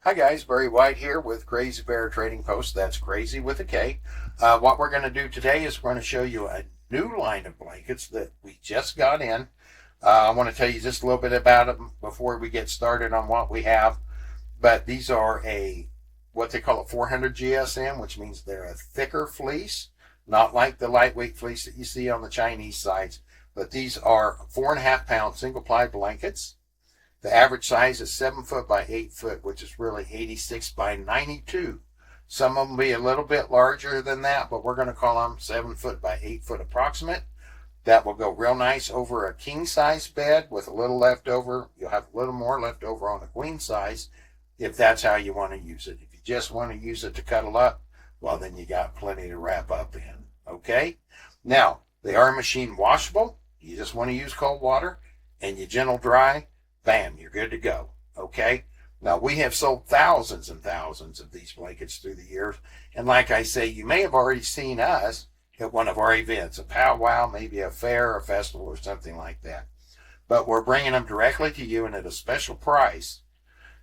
Hi guys, Barry White here with KrazyBear Trading Post. That's crazy with a K. What we're going to do today is we're going to show you a new line of blankets that we just got in. I want to tell you just a little bit about them before we get started on what we have. But these are what they call a 400 GSM, which means they're a thicker fleece, not like the lightweight fleece that you see on the Chinese sites. But these are 4.5 pound single ply blankets. The average size is 7 foot by 8 foot, which is really 86 by 92. Some of them will be a little bit larger than that, but we're going to call them 7 foot by 8 foot approximate. That will go real nice over a king size bed with a little left over. You'll have a little more left over on a queen size if that's how you want to use it. If you just want to use it to cuddle up, well, then you got plenty to wrap up in. Okay? Now, they are machine washable. You just want to use cold water and you gentle dry. Bam, you're good to go. Okay? Now, we have sold thousands and thousands of these blankets through the years. And like I say, you may have already seen us at one of our events, a powwow, maybe a fair, a festival, or something like that. But we're bringing them directly to you and at a special price.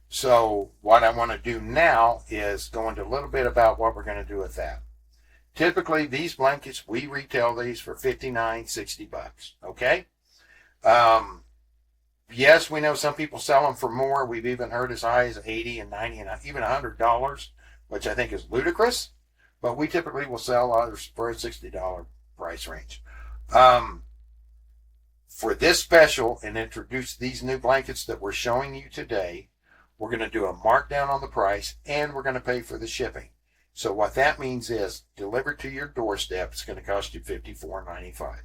So what I want to do now is go into a little bit about what we're going to do with that. Typically, these blankets, we retail these for $59, $60. Okay? Yes, we know some people sell them for more. We've even heard as high as $80 and $90 and even $100, which I think is ludicrous. But we typically will sell others for a $60 price range. For this special and introduce these new blankets that we're showing you today, we're going to do a markdown on the price and we're going to pay for the shipping. So what that means is delivered to your doorstep, it's going to cost you $54.95.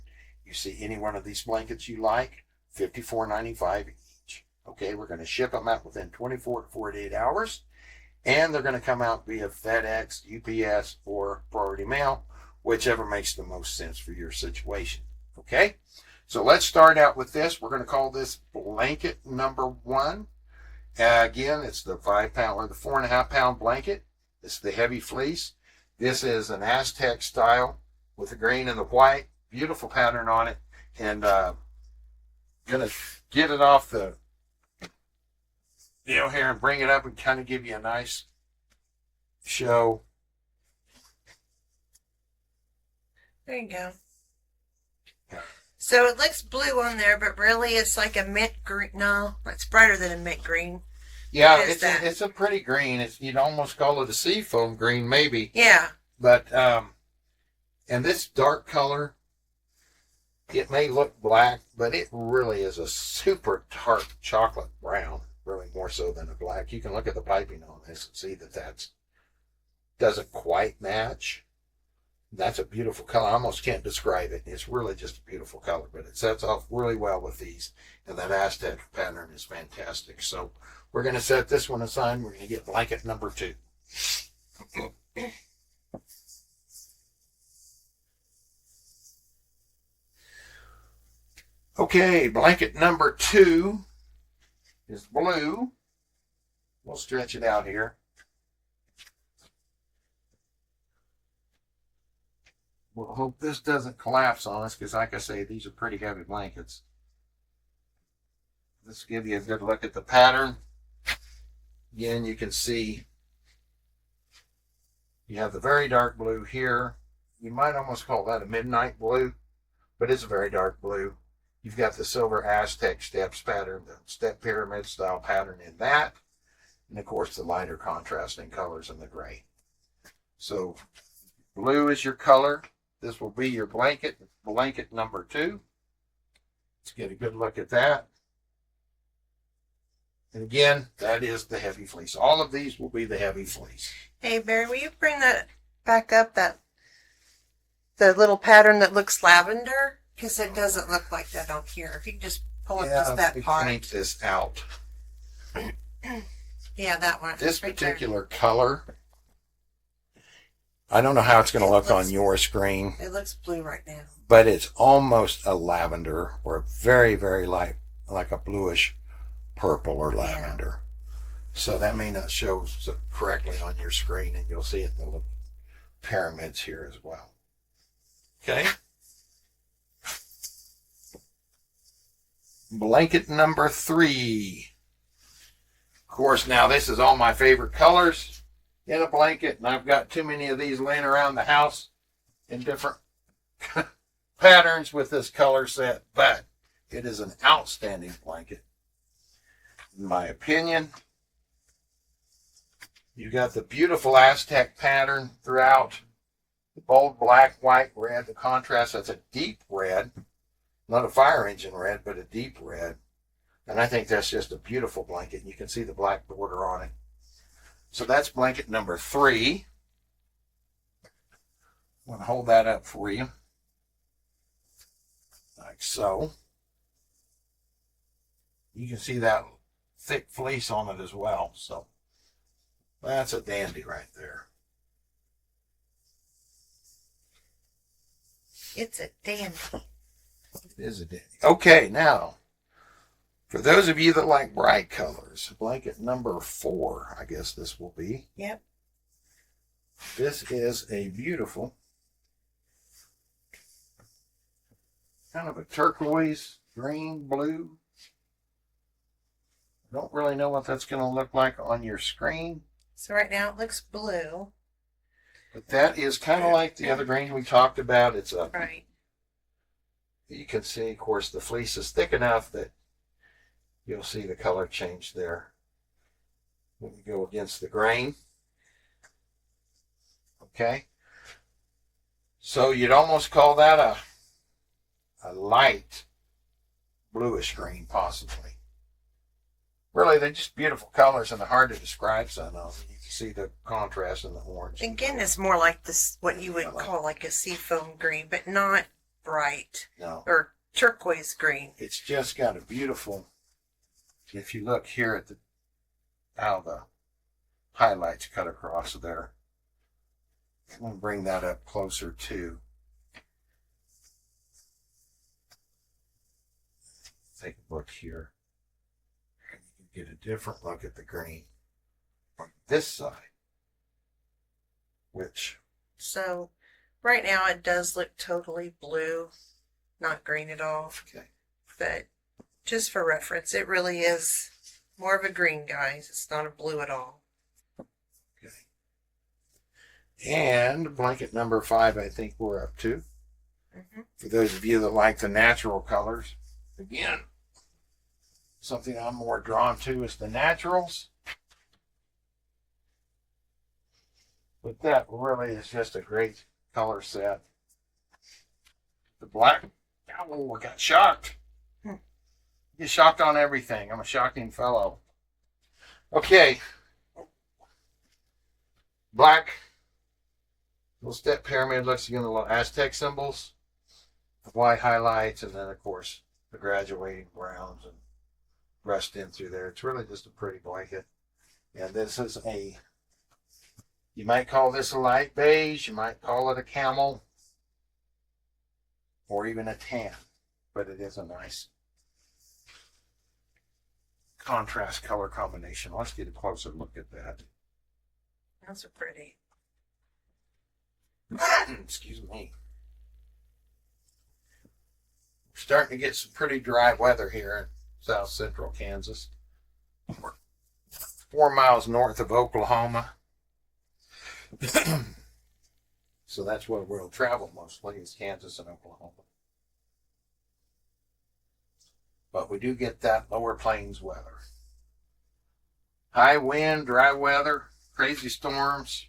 You see any one of these blankets you like, $54.95 each. Okay, we're going to ship them out within 24 to 48 hours, and they're going to come out via FedEx, UPS, or Priority Mail, whichever makes the most sense for your situation. Okay, so let's start out with this. We're going to call this blanket number 1. Again, it's the 5 pound or the 4.5 pound blanket. It's the heavy fleece. This is an Aztec style with the green and the white. Beautiful pattern on it, and gonna get it off the deal here and bring it up and kind of give you a nice show. There you go. So it looks blue on there, but really it's like a mint green. No, it's brighter than a mint green. Yeah, it's a pretty green. You'd almost call it a seafoam green, maybe. Yeah. But and this dark color, it may look black, but it really is a super tart chocolate brown, really more so than a black. You can look at the piping on this and see that doesn't quite match. That's a beautiful color. I almost can't describe it. It's really just a beautiful color, but it sets off really well with these. And that Aztec pattern is fantastic. So we're going to set this one aside. We're going to get blanket number 2. Okay, blanket number 2 is blue. We'll stretch it out here. We'll hope this doesn't collapse on us because, like I say, these are pretty heavy blankets. Let's give you a good look at the pattern. Again, you can see you have the very dark blue here. You might almost call that a midnight blue, but it's a very dark blue. You've got the silver Aztec steps pattern, the step pyramid style pattern in that. And of course the lighter contrasting colors in the gray. So blue is your color. This will be your blanket number 2. Let's get a good look at that. And again, that is the heavy fleece. All of these will be the heavy fleece. Hey, Barry, will you bring that back up, the little pattern that looks lavender? Because it doesn't look like that on here. If you can just pull up just that part. Paint this out. Yeah, that one. This particular color, I don't know how it's going to look on your screen. It looks blue right now. But it's almost a lavender or very, very light, like a bluish purple or lavender. Yeah. So that may not show correctly on your screen, and you'll see it in the little pyramids here as well. Okay. Blanket number 3. course, now this is all my favorite colors in a blanket, and I've got too many of these laying around the house in different patterns with this color set, but it is an outstanding blanket, in my opinion. You got the beautiful Aztec pattern throughout. The bold black, white, red, the contrast, that's a deep red. Not a fire engine red, but a deep red. And I think that's just a beautiful blanket. You can see the black border on it. So that's blanket number 3. I'm going to hold that up for you. Like so. You can see that thick fleece on it as well. So that's a dandy right there. It's a dandy. It is a dandy. Okay, now, for those of you that like bright colors, blanket number 4, I guess this will be. Yep. This is a beautiful, kind of a turquoise, green, blue. I don't really know what that's going to look like on your screen. So right now it looks blue. But that is kind of like the other green we talked about. It's a, Right. you can see, of course, the fleece is thick enough that you'll see the color change there when you go against the grain. Okay. So you'd almost call that a light bluish green, possibly. Really, they're just beautiful colors and they're hard to describe some of them. You can see the contrast in the orange. Again, it's more like this, what you would call like a seafoam green, but not bright. No. Or turquoise green. It's just got a beautiful, if you look here at the how the highlights cut across there. I'm going to bring that up closer too. Take a look here. And you can get a different look at the green on this side. Which, So right now it does look totally blue, not green at all. okay. But just for reference, it really is more of a green, guys. It's not a blue at all. Okay. And blanket number 5, I think we're up to. Mm-hmm. For those of you that like the natural colors, again, something I'm more drawn to is the naturals. But that really is just a great color set. The black, oh, I got shocked. Get shocked on everything. I'm a shocking fellow. Okay. Black. Little step pyramid looks again, the little Aztec symbols. The white highlights, and then, of course, the graduating browns and rust in through there. It's really just a pretty blanket. And this is a, you might call this a light beige. You might call it a camel. Or even a tan. But it is a nice contrast color combination. Let's get a closer look at that. Those are pretty. Excuse me. We're starting to get some pretty dry weather here in south central Kansas. We're 4 miles north of Oklahoma. So that's where we'll travel mostly, is Kansas and Oklahoma. But we do get that lower plains weather. High wind, dry weather, crazy storms.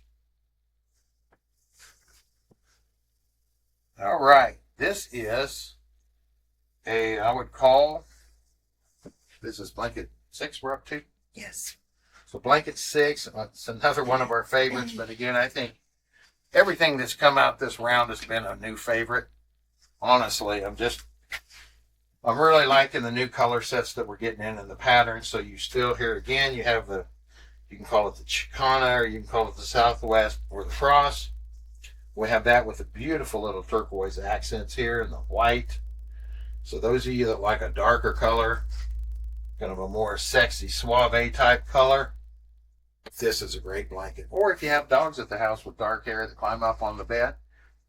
All right, this is I would call, this is blanket 6 we're up to. Yes. So blanket 6, it's another one of our favorites, but again, I think everything that's come out this round has been a new favorite. Honestly, I'm really liking the new color sets that we're getting in the patterns. So you still, here again, you have the, you can call it the Chicana, or you can call it the Southwest or the Cross. We have that with the beautiful little turquoise accents here and the white. So those of you that like a darker color, kind of a more sexy suave type color, this is a great blanket. Or if you have dogs at the house with dark hair that climb up on the bed,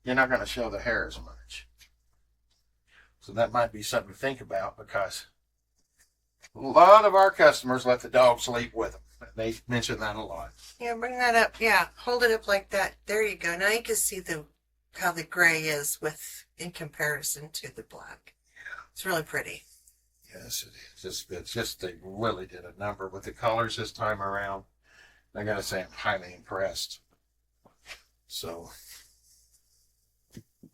you're not going to show the hair as much. So that might be something to think about, because a lot of our customers let the dog sleep with them. They mention that a lot. Yeah, bring that up. Yeah, hold it up like that. There you go. Now you can see how the gray is in comparison to the black. It's really pretty. Yes, it's just they really did a number with the colors this time around. I gotta say, I'm highly impressed. So,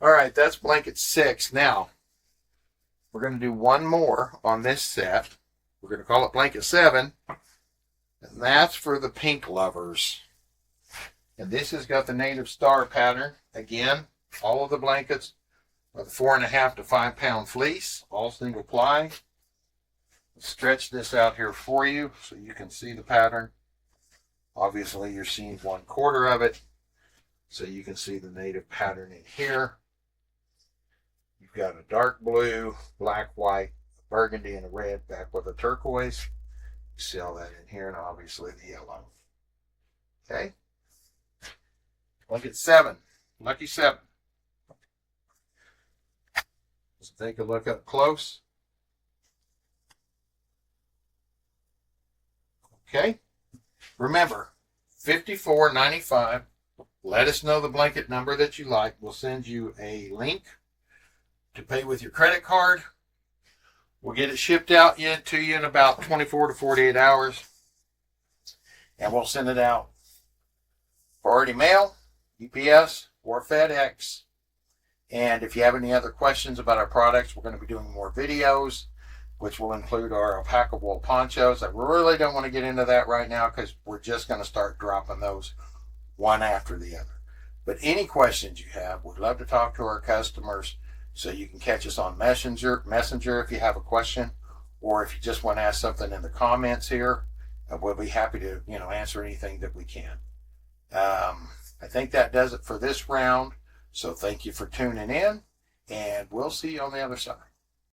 all right, that's blanket 6. Now, we're going to do one more on this set. We're going to call it blanket 7. And that's for the pink lovers. And this has got the native star pattern. Again, all of the blankets are the 4.5 to 5 pound fleece, all single ply. Stretch this out here for you so you can see the pattern. Obviously, you're seeing 1/4 of it, so you can see the native pattern in here. You've got a dark blue, black, white, burgundy, and a red back with a turquoise. You see all that in here, and obviously the yellow. Okay. Blanket 7. Lucky 7. Let's take a look up close. Okay. Remember, $54.95. Let us know the blanket number that you like. We'll send you a link to pay with your credit card. We'll get it shipped out to you in about 24 to 48 hours. And we'll send it out priority mail, UPS, or FedEx. And if you have any other questions about our products, we're going to be doing more videos, which will include our alpaca-wool ponchos. I really don't want to get into that right now because we're just going to start dropping those one after the other. But any questions you have, we'd love to talk to our customers. So you can catch us on Messenger if you have a question, or if you just want to ask something in the comments here, we'll be happy to answer anything that we can. I think that does it for this round. So thank you for tuning in, and we'll see you on the other side.